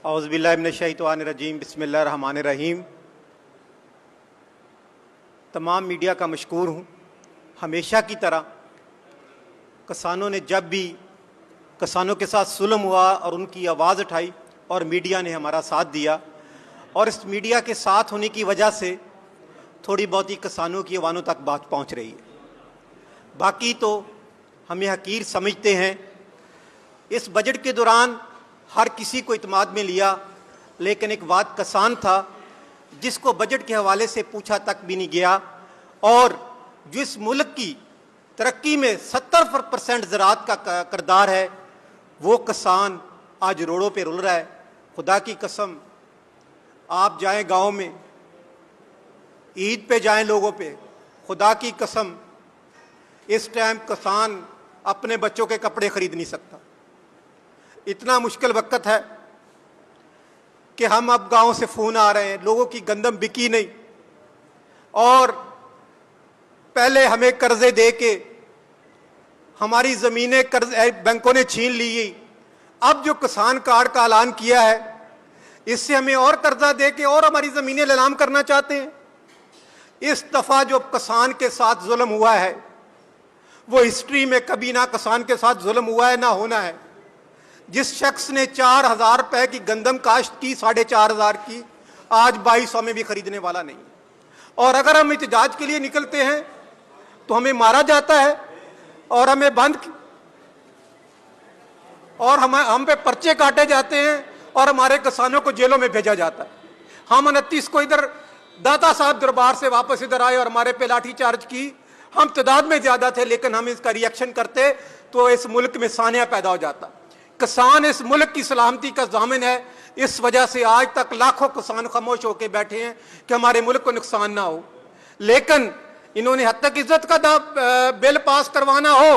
औज़ुबिल्लाहिमिनश्शैतानिर्रजीम बिस्मिल्लाहिर्रहमानिर्रहीम। तमाम मीडिया का मशकूर हूँ। हमेशा की तरह किसानों ने जब भी किसानों के साथ जुल्म हुआ और उनकी आवाज़ उठाई और मीडिया ने हमारा साथ दिया, और इस मीडिया के साथ होने की वजह से थोड़ी बहुत ही किसानों की आवाज़ों तक बात पहुँच रही है। बाकी तो हमें हकीर समझते हैं। इस बजट के दौरान हर किसी को इत्मीनान में लिया, लेकिन एक वाद किसान था जिसको बजट के हवाले से पूछा तक भी नहीं गया, और जिस मुल्क की तरक्की में 70% ज़राअत का किरदार है, वो किसान आज रोडों पे रुल रहा है। खुदा की कसम, आप जाएं गांव में, ईद पे जाएं लोगों पे, खुदा की कसम इस टाइम किसान अपने बच्चों के कपड़े खरीद नहीं सकता। इतना मुश्किल वक्त है कि हम अब गांव से फ़ोन आ रहे हैं, लोगों की गंदम बिकी नहीं, और पहले हमें कर्जे दे के हमारी ज़मीनें कर्ज बैंकों ने छीन ली। अब जो किसान कार्ड का ऐलान किया है, इससे हमें और कर्जा दे के और हमारी ज़मीनें नीलाम करना चाहते हैं। इस दफ़ा जो किसान के साथ जुल्म हुआ है, वो हिस्ट्री में कभी ना किसान के साथ जुल्म हुआ है ना होना है। जिस शख्स ने 4,000 रुपए की गंदम काश्त की, 4,500 की, आज 2200 में भी खरीदने वाला नहीं। और अगर हम एहतजाज के लिए निकलते हैं तो हमें मारा जाता है और हमें बंद और हम पे पर्चे काटे जाते हैं और हमारे किसानों को जेलों में भेजा जाता है। हम 29 को इधर दाता साहब दरबार से वापस इधर आए और हमारे पे लाठीचार्ज की। हम तादाद में ज्यादा थे, लेकिन हम इसका रिएक्शन करते तो इस मुल्क में सानिया पैदा हो जाता। किसान इस मुल्क की सलामती का ज़ामिन है। इस वजह से आज तक लाखों किसान खामोश होकर बैठे हैं कि हमारे मुल्क को नुकसान ना हो। लेकिन इन्होंने हद तक इज्जत का बिल पास करवाना हो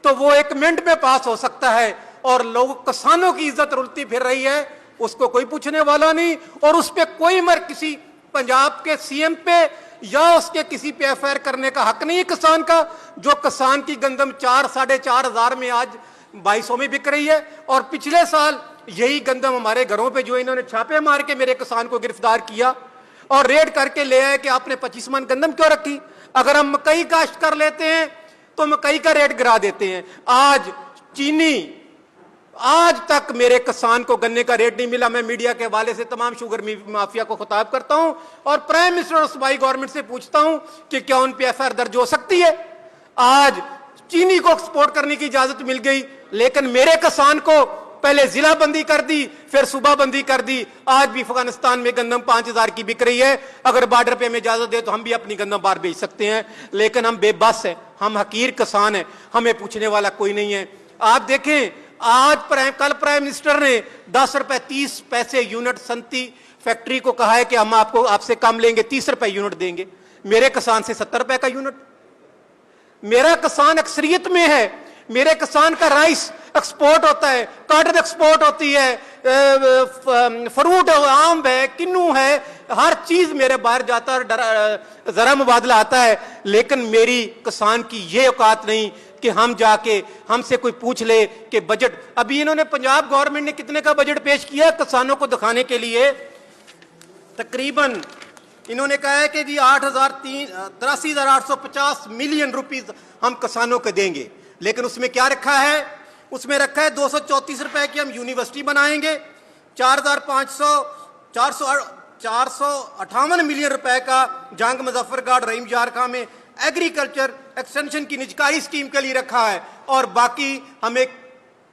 तो वो 1 मिनट में पास हो सकता है, और लोग किसानों की इज्जत रुलती फिर रही है, उसको कोई पूछने वाला नहीं। और उस पर कोई किसी पंजाब के सीएम पे या उसके किसी पे एफआईआर करने का हक नहीं है किसान का। जो किसान की गंदम 4-4,500 में आज 2200 में बिक रही है, और पिछले साल यही गंदम हमारे घरों पे जो इन्होंने छापे मार के मेरे किसान को गिरफ्तार किया और रेड करके ले आए कि आपने 25 मन गंदम क्यों रखी। अगर हम मकई काश्त कर लेते हैं तो मकई का रेट गिरा देते हैं। आज चीनी, आज तक मेरे किसान को गन्ने का रेट नहीं मिला। मैं मीडिया के हवाले से तमाम शुगर माफिया को खिताब करता हूं और प्राइम मिनिस्टर और सूबाई गवर्नमेंट से पूछता हूं कि क्या उन पे एफआईआर दर्ज हो सकती है। आज चीनी को एक्सपोर्ट करने की इजाजत मिल गई, लेकिन मेरे किसान को पहले जिला बंदी कर दी, फिर सूबा बंदी कर दी। आज भी अफगानिस्तान में गंदम 5,000 की बिक रही है। अगर बॉर्डर पे हमें इजाजत दे तो हम भी अपनी गंदम बाहर बेच सकते हैं, लेकिन हम बेबस हैं, हम हकीर किसान हैं, हमें पूछने वाला कोई नहीं है। आप देखें, आज कल प्राइम मिनिस्टर ने 10 रुपए 30 पैसे यूनिट संती फैक्ट्री को कहा है कि हम आपसे कम लेंगे, 30 रुपए यूनिट देंगे। मेरे किसान से 70 रुपए का यूनिट। मेरा किसान अक्सरियत में है। मेरे किसान का राइस एक्सपोर्ट होता है, कॉटन एक्सपोर्ट होती है, फ्रूट आम है, किन्नू है, हर चीज मेरे बाहर जाता है, जरा मुबादला आता है। लेकिन मेरी किसान की ये औकात नहीं कि हम जाके हमसे कोई पूछ ले कि बजट। अभी इन्होंने पंजाब गवर्नमेंट ने कितने का बजट पेश किया किसानों को दिखाने के लिए। तकरीबन इन्होंने कहा है कि जी 83,850 मिलियन रुपीस हम किसानों को देंगे, लेकिन उसमें क्या रखा है? उसमें रखा है 234 रुपए की हम यूनिवर्सिटी बनाएंगे, 458 मिलियन रुपए का जंग मुजफ्फरगढ़ रहीम जारखा में एग्रीकल्चर एक्सटेंशन की निजकारी स्कीम के लिए रखा है, और बाकी हमें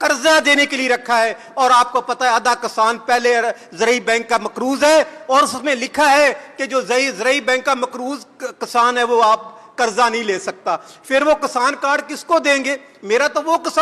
कर्जा देने के लिए रखा है। और आपको पता है आधा किसान पहले ज़रई बैंक का मकरूज है, और उसमें लिखा है कि जो ज़रई बैंक का मकरूज किसान है वो आप कर्जा नहीं ले सकता। फिर वो किसान कार्ड किसको देंगे? मेरा तो वो किसान